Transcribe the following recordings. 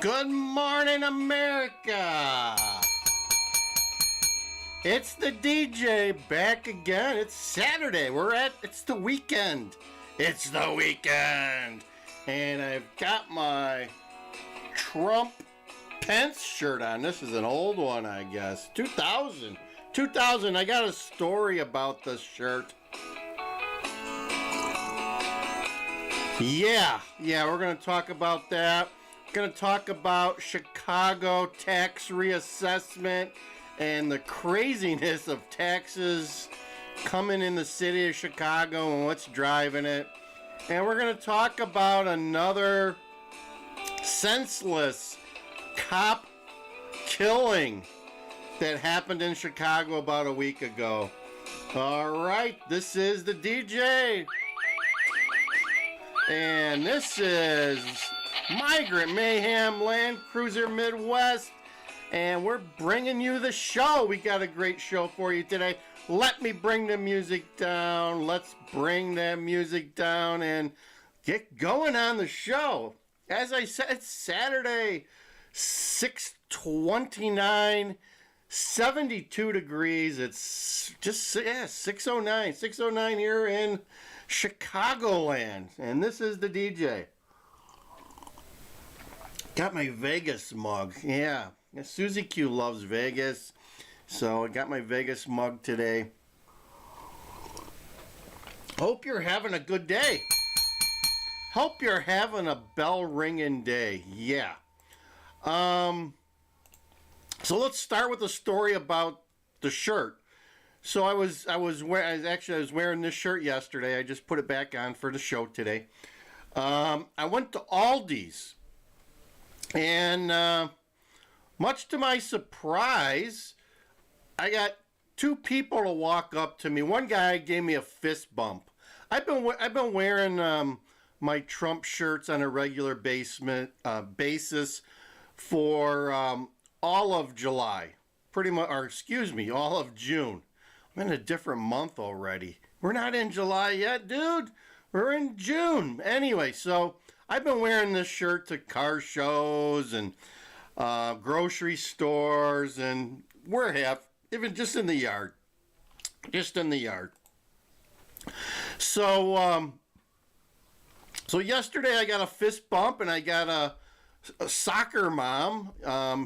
Good morning, America! It's the DJ back again. It's Saturday. It's the weekend. It's the weekend. And I've got my Trump Pence shirt on. This is an old one, I guess. 2000. I got a story about this shirt. Yeah, we're going to talk about that. Going to talk about Chicago tax reassessment and the craziness of taxes coming in the city of Chicago and what's driving it. And we're going to talk about another senseless cop killing that happened in Chicago about a week ago. All right, this is the DJ. And this is Migrant Mayhem Land Cruiser Midwest, and we're bringing you the show. We got a great show for you today. Let me bring the music down. Let's bring that music down and get going on the show. As I said, it's Saturday, 6/29, 72 degrees. It's just 6:09 here in Chicagoland, and this is the DJ. Got my Vegas mug. Yeah, Susie Q loves Vegas, so I got my Vegas mug today. Hope you're having a good day. Hope you're having a bell ringing day. Yeah. So let's start with a story about the shirt. So I was wearing this shirt yesterday. I just put it back on for the show today. I went to Aldi's. And much to my surprise, I got two people to walk up to me. One guy gave me a fist bump. I've been wearing my Trump shirts on a regular basis for all of July, pretty much, or excuse me, all of June. I'm in a different month already. We're not in July yet, dude. We're in June. Anyway, so I've been wearing this shirt to car shows and grocery stores and even just in the yard. So yesterday I got a fist bump and I got a soccer mom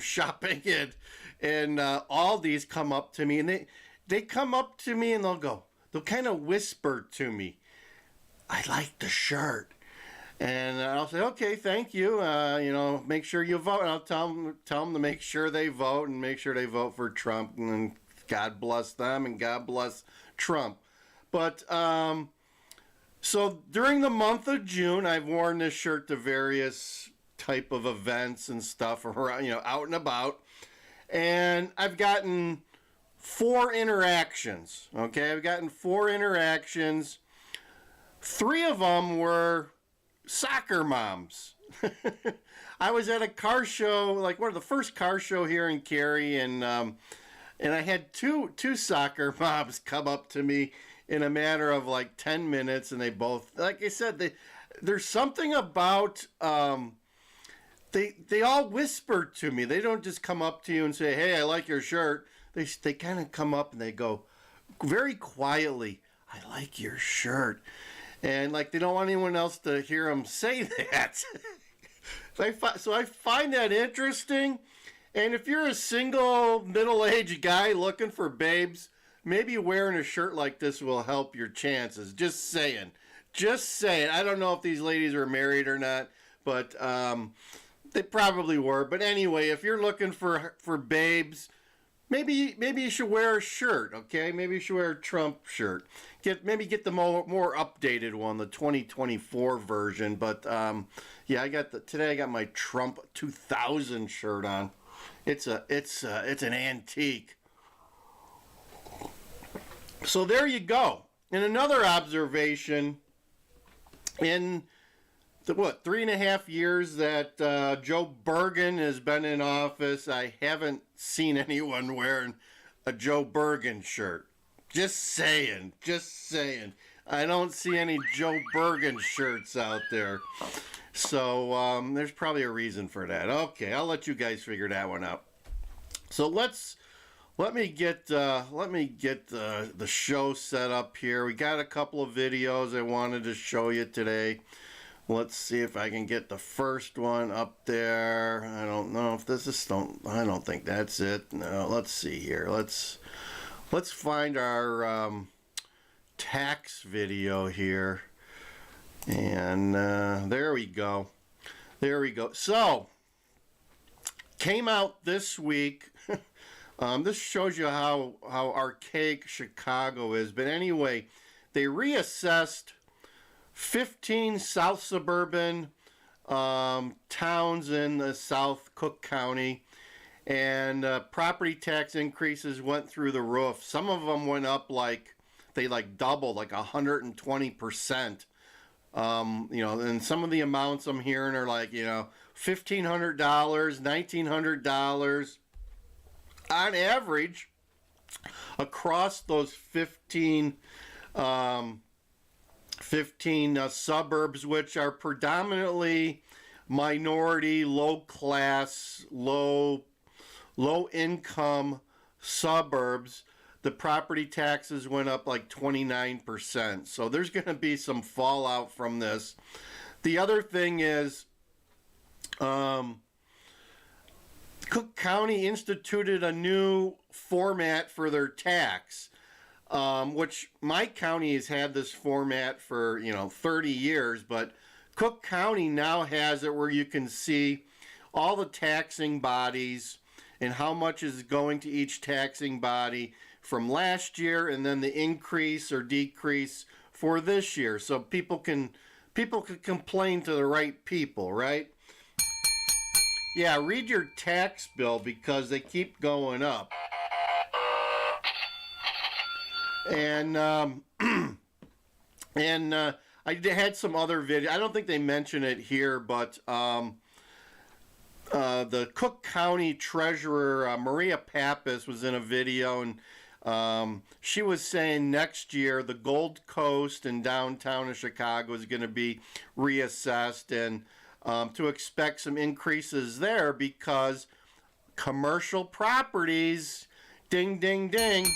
shopping and Aldi's come up to me, and they come up to me and they'll kind of whisper to me, "I like the shirt." And I'll say, "Okay, thank you. Make sure you vote." And I'll tell them to make sure they vote and make sure they vote for Trump. And God bless them and God bless Trump. But so during the month of June, I've worn this shirt to various type of events and stuff around, out and about. And I've gotten 4 interactions. Okay, I've gotten 4 interactions. 3 of them were soccer moms. I was at a car show, like one of the first car show here in Cary, and I had two soccer moms come up to me in a matter of like 10 minutes, and they both, like I said, there's something about they all whisper to me. They don't just come up to you and say, "Hey, I like your shirt." They kind of come up and they go very quietly, "I like your shirt." And like they don't want anyone else to hear them say that. So I find that interesting. And if you're a single middle-aged guy looking for babes, maybe wearing a shirt like this will help your chances. Just saying. I don't know if these ladies are married or not, but they probably were. But anyway, if you're looking for babes, maybe you should wear a shirt, okay? Maybe you should wear a Trump shirt. Get the more updated one, the 2024 version. But today I got my Trump 2000 shirt on. It's an antique. So there you go. And another observation, in the 3.5 years that Joe Bergen has been in office, I haven't seen anyone wearing a Joe Bergen shirt. Just saying. I don't see any Joe Bergen shirts out there. So there's probably a reason for that. Okay, I'll let you guys figure that one out. So let me get the show set up here. We got a couple of videos I wanted to show you today. Let's see if I can get the first one up there. I don't know if this is I don't think that's it. No, let's see here. Let's find our tax video here. And there we go. There we go. So, came out this week. This shows you how archaic Chicago is. But anyway, they reassessed 15 South suburban towns in the South Cook County. And property tax increases went through the roof. Some of them went up they doubled, like 120%. And some of the amounts I'm hearing are $1,500, $1,900 on average across those 15 suburbs, which are predominantly minority, low class, low income suburbs. The property taxes went up like 29%. So there's going to be some fallout from this. The other thing is, Cook County instituted a new format for their tax, which my county has had this format for 30 years, but Cook County now has it where you can see all the taxing bodies and how much is going to each taxing body from last year, and then the increase or decrease for this year, so people can complain to the right people, right? Yeah, read your tax bill because they keep going up. And I had some other video. I don't think they mention it here, but the Cook County Treasurer Maria Pappas was in a video, and she was saying next year the Gold Coast and downtown of Chicago is going to be reassessed, and to expect some increases there because commercial properties, ding, ding, ding,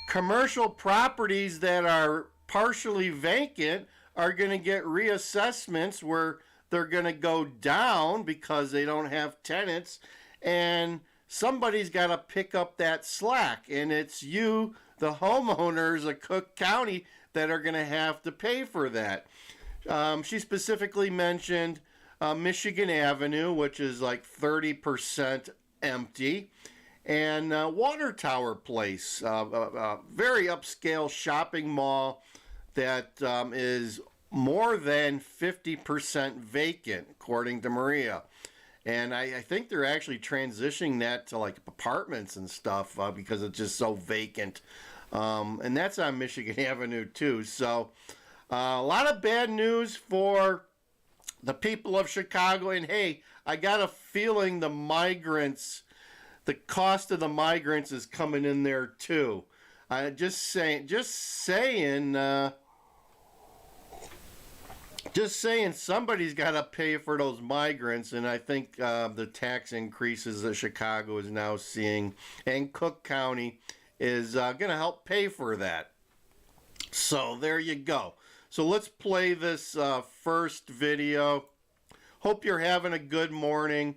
commercial properties that are partially vacant are going to get reassessments where they're going to go down because they don't have tenants, and somebody's got to pick up that slack, and it's you, the homeowners of Cook County, that are going to have to pay for that. She specifically mentioned Michigan Avenue, which is like 30% empty, and Water Tower Place, a very upscale shopping mall that is more than 50% vacant, according to Maria. And I think they're actually transitioning that to like apartments and stuff because it's just so vacant. And that's on Michigan Avenue too. So a lot of bad news for the people of Chicago. And hey, I got a feeling the cost of the migrants is coming in there too. Just saying, somebody's got to pay for those migrants, and I think the tax increases that Chicago is now seeing and Cook County is going to help pay for that. So there you go. So let's play this first video. Hope you're having a good morning.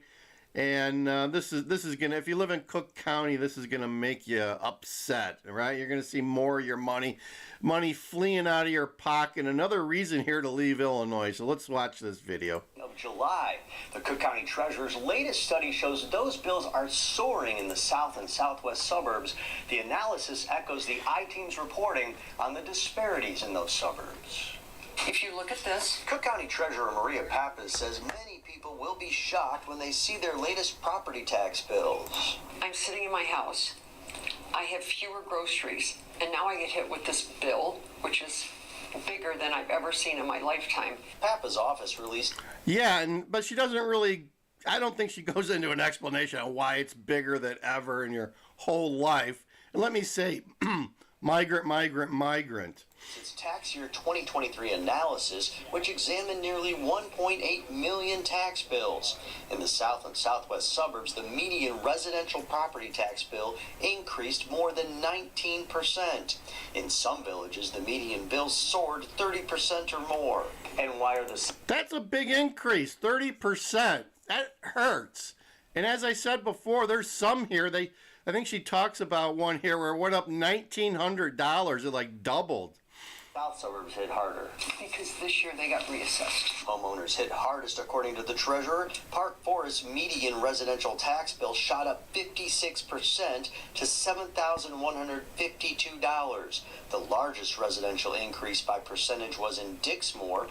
And this is gonna, if you live in Cook County, this is gonna make you upset, right? You're gonna see more of your money fleeing out of your pocket. Another reason here to leave Illinois. So let's watch this video. Of July, the Cook County Treasurer's latest study shows those bills are soaring in the south and southwest suburbs. The analysis echoes the I-Team's reporting on the disparities in those suburbs. If you look at this, Cook County Treasurer Maria Pappas says many people will be shocked when they see their latest property tax bills. I'm sitting in my house. I have fewer groceries, and now I get hit with this bill, which is bigger than I've ever seen in my lifetime. Pappas' office released... Yeah, but she doesn't really... I don't think she goes into an explanation on why it's bigger than ever in your whole life. And let me say, migrant. Its tax year 2023 analysis, which examined nearly 1.8 million tax bills. In the south and southwest suburbs, the median residential property tax bill increased more than 19%. In some villages, the median bill soared 30% or more. And why are the... That's a big increase, 30%. That hurts. And as I said before, there's some here, I think she talks about one here where it went up $1,900. It like doubled. South suburbs hit harder. Because this year they got reassessed. Homeowners hit hardest, according to the treasurer. Park Forest's median residential tax bill shot up 56% to $7,152. The largest residential increase by percentage was in Dixmoor.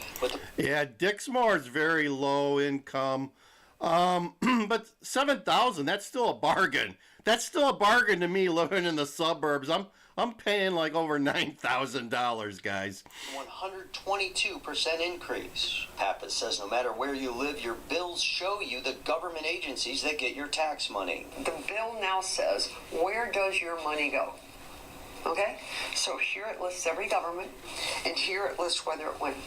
Yeah, Dixmoor is very low income. But 7,000, that's still a bargain. That's still a bargain to me living in the suburbs. I'm paying like over $9,000, guys. 122% increase. Pappas says no matter where you live, your bills show you the government agencies that get your tax money. The bill now says, where does your money go? Okay? So here it lists every government, and here it lists whether it went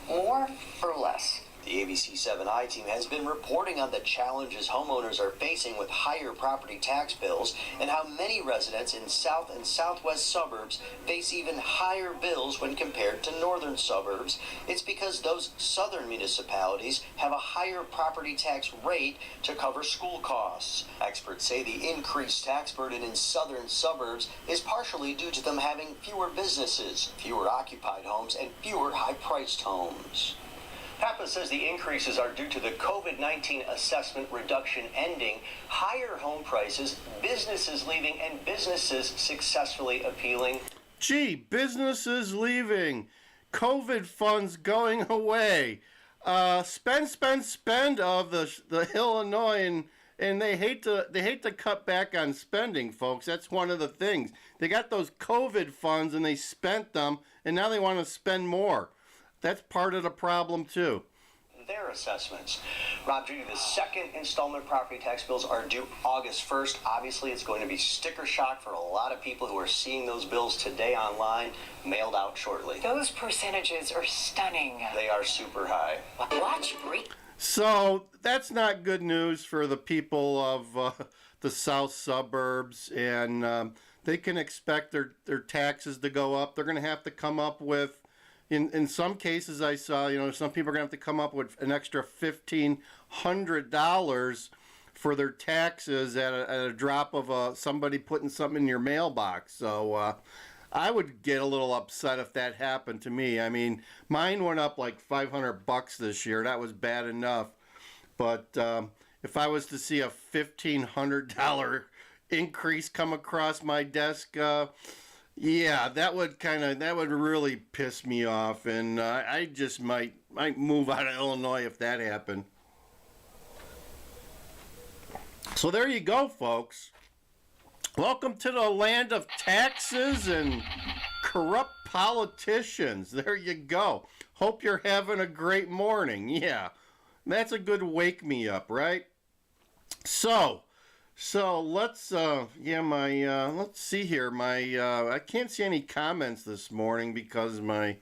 more or less. The ABC7 I-Team has been reporting on the challenges homeowners are facing with higher property tax bills and how many residents in south and southwest suburbs face even higher bills when compared to northern suburbs. It's because those southern municipalities have a higher property tax rate to cover school costs. Experts say the increased tax burden in southern suburbs is partially due to them having fewer businesses, fewer occupied homes, and fewer high-priced homes. Pappas says the increases are due to the COVID-19 assessment reduction ending, higher home prices, businesses leaving, and businesses successfully appealing. Gee, businesses leaving, COVID funds going away, spend of the Illinois, and they hate to cut back on spending, folks. That's one of the things. They got those COVID funds and they spent them, and now they want to spend more. That's part of the problem, too. Their assessments. Rob Judy, the second installment property tax bills are due August 1st. Obviously, it's going to be sticker shock for a lot of people who are seeing those bills today online, mailed out shortly. Those percentages are stunning. They are super high. Watch break. So that's not good news for the people of the south suburbs, and they can expect their taxes to go up. They're going to have to come up with, in some cases I saw, some people are going to have to come up with an extra $1,500 for their taxes at a drop of somebody putting something in your mailbox. So I would get a little upset if that happened to me. I mean, mine went up like $500 this year. That was bad enough. But if I was to see a $1,500 increase come across my desk, yeah, that would really piss me off, and I just might move out of Illinois if that happened. So there you go, folks. Welcome to the land of taxes and corrupt politicians. There you go. Hope you're having a great morning. Yeah, that's a good wake me up, right? So let's let's see here. I can't see any comments this morning because my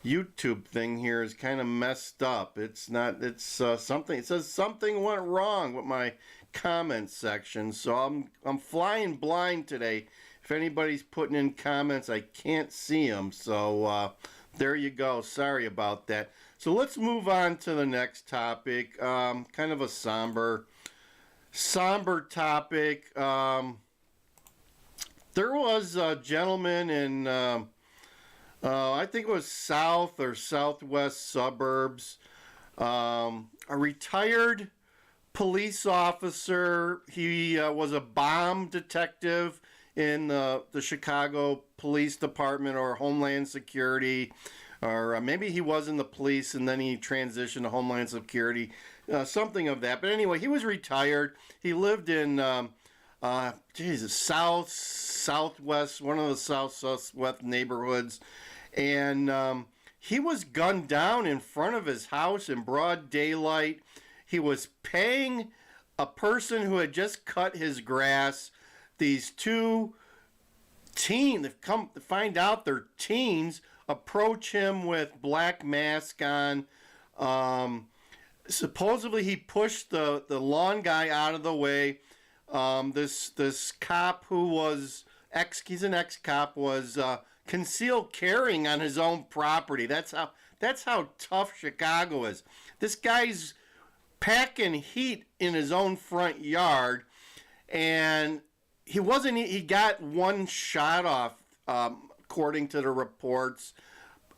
YouTube thing here is kind of messed up. It says something went wrong with my comment section. So I'm flying blind today. If anybody's putting in comments, I can't see them. So there you go. Sorry about that. So let's move on to the next topic. Kind of a somber topic. There was a gentleman in I think it was south or southwest suburbs, a retired police officer. He was a bomb detective in the Chicago Police Department or Homeland Security, or maybe he was in the police and then he transitioned to Homeland Security. Something of that. But anyway, he was retired. He lived in southwest, one of the southwest neighborhoods, and he was gunned down in front of his house in broad daylight. He was paying a person who had just cut his grass these two they've come to find out their teens approach him with black mask on. Supposedly he pushed the lawn guy out of the way. This cop who was he's an ex-cop, was concealed carrying on his own property. That's how tough Chicago is. This guy's packing heat in his own front yard, and he got one shot off, according to the reports,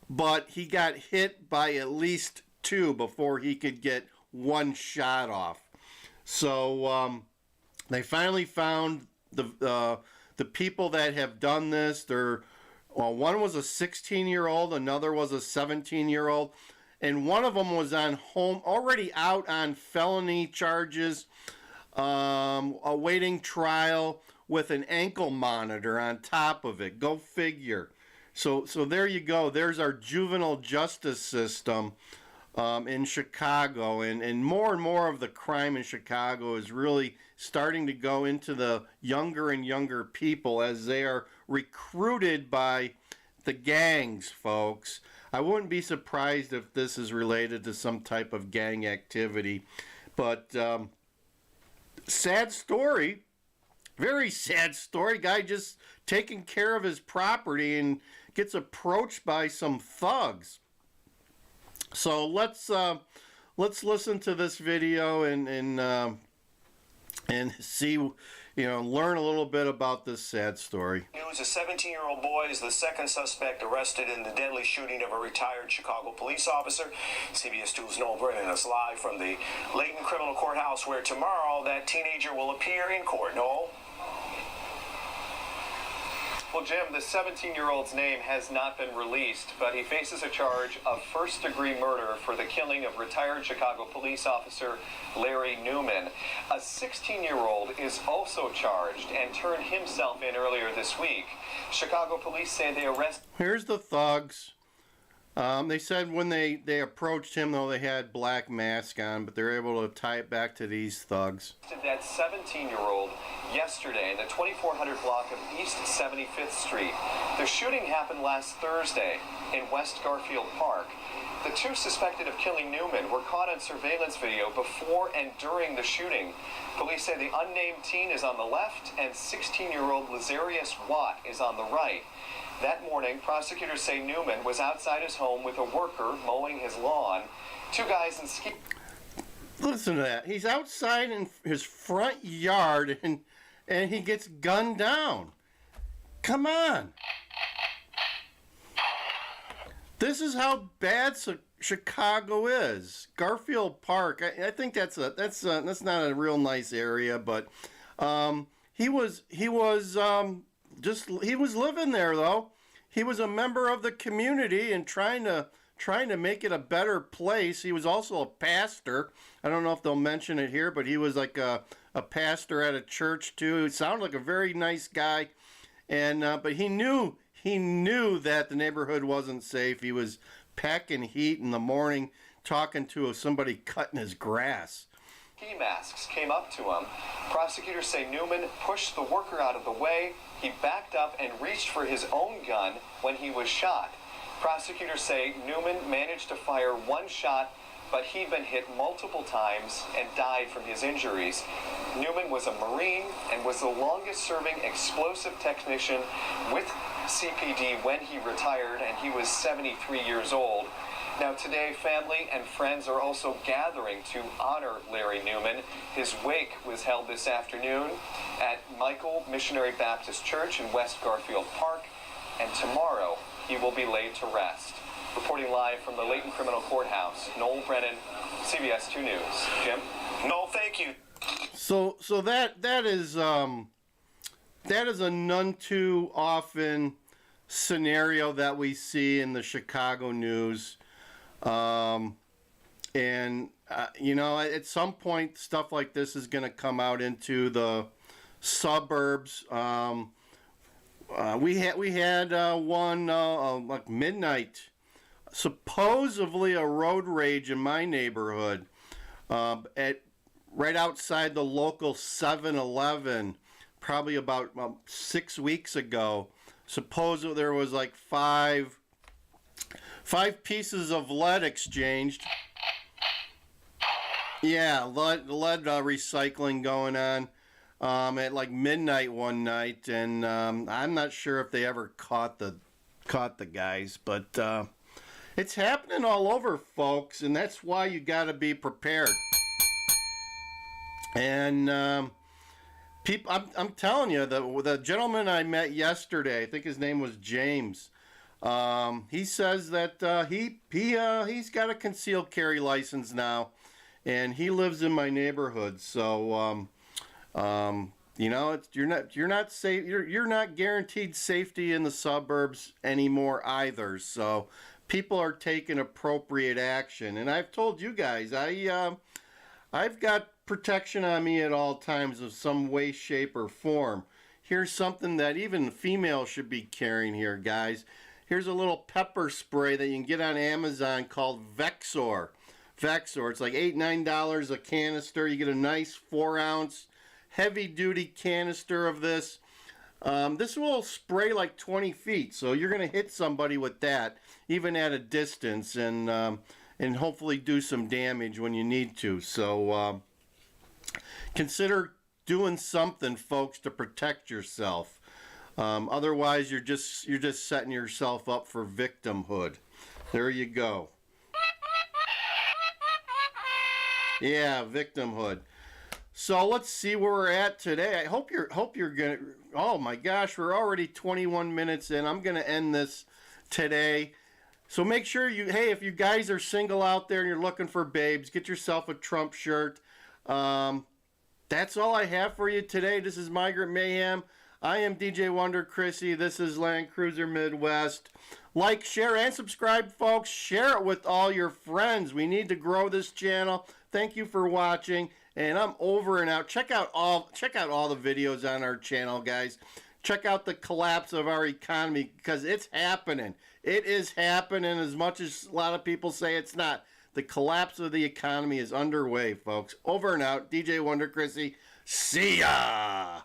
but he got hit by at least two before he could get one shot off. So they finally found the people that have done this. One was a 16-year-old, another was a 17-year-old, and one of them was already out on felony charges, awaiting trial with an ankle monitor on top of it. Go figure. So there you go. There's our juvenile justice system in Chicago, and more of the crime in Chicago is really starting to go into the younger and younger people as they are recruited by the gangs, folks. I wouldn't be surprised if this is related to some type of gang activity, but sad story. Very sad story. Guy just taking care of his property and gets approached by some thugs. So let's listen to this video and see, learn a little bit about this sad story. News: a 17-year-old boy is the second suspect arrested in the deadly shooting of a retired Chicago police officer. CBS 2's Noel Brennan is live from the Layton Criminal Courthouse, where tomorrow that teenager will appear in court. Noel? Well, Jim, the 17-year-old's name has not been released, but he faces a charge of first-degree murder for the killing of retired Chicago police officer Larry Newman. A 16-year-old is also charged and turned himself in earlier this week. Chicago police say they arrested... Here's the thugs. They said when they approached him, though, they had black mask on, but they're able to tie it back to these thugs. That 17-year-old yesterday in the 2400 block of East 75th Street. The shooting happened last Thursday in West Garfield Park. The two suspected of killing Newman were caught on surveillance video before and during the shooting. Police say the unnamed teen is on the left and 16-year-old Lazarius Watt is on the right. That morning, prosecutors say Newman was outside his home with a worker mowing his lawn. Two guys in ski... Listen to that. He's outside in his front yard and he gets gunned down. Come on. This is how bad Chicago is. Garfield Park. I think that's not a real nice area, but he was living there though. He was a member of the community and trying to make it a better place. He was also a pastor. I don't know if they'll mention it here, but he was like a pastor at a church too. He sounded like a very nice guy, and but he knew that the neighborhood wasn't safe. He was packing heat in the morning, talking to somebody cutting his grass. Ski masks came up to him. Prosecutors say Newman pushed the worker out of the way. He backed up and reached for his own gun when he was shot. Prosecutors say Newman managed to fire one shot, but he'd been hit multiple times and died from his injuries. Newman was a Marine and was the longest-serving explosive technician with CPD when he retired, and he was 73 years old. Now today, family and friends are also gathering to honor Larry Newman. His wake was held this afternoon at Michael Missionary Baptist Church in West Garfield Park, and tomorrow he will be laid to rest. Reporting live from the Layton Criminal Courthouse, Noel Brennan, CBS 2 News. Jim? Noel, thank you. So that is a none too often scenario that we see in the Chicago news. At some point, stuff like this is going to come out into the suburbs. We had one like midnight, supposedly a road rage in my neighborhood, right outside the local 7-Eleven, probably about 6 weeks ago. supposedly there was like five pieces of lead exchanged. Yeah, lead recycling going on at like midnight one night, and I'm not sure if they ever caught the guys, but it's happening all over, folks, and that's why you got to be prepared. And I'm telling you, the gentleman I met yesterday, I think his name was James. He says that he's got a concealed carry license now, and he lives in my neighborhood. So you know, you're not safe. You're not guaranteed safety in the suburbs anymore either. So people are taking appropriate action, and I've told you guys, I've got protection on me at all times of some way, shape, or form. Here's something that even females should be carrying here, guys. Here's a little pepper spray that you can get on Amazon called Vexor. It's like $8-9 a canister. You get a nice 4-ounce heavy-duty canister of this. This will spray like 20 feet, so you're going to hit somebody with that, even at a distance, and hopefully do some damage when you need to. So consider doing something, folks, to protect yourself. Otherwise, you're just setting yourself up for victimhood. There you go. Yeah, victimhood. So let's see where we're at today. I hope you're gonna. Oh my gosh, we're already 21 minutes in. I'm gonna end this today. So make sure if you guys are single out there and you're looking for babes, get yourself a Trump shirt. That's all I have for you today. This is Migrant Mayhem. I am DJ Wonder Chrissy. This is Land Cruiser Midwest. Like, share, and subscribe, folks. Share it with all your friends. We need to grow this channel. Thank you for watching, and I'm over and out. Check out all the videos on our channel, guys. Check out the collapse of our economy, because it's happening. It is happening, as much as a lot of people say it's not. The collapse of the economy is underway, folks. Over and out. DJ Wonder Chrissy. See ya!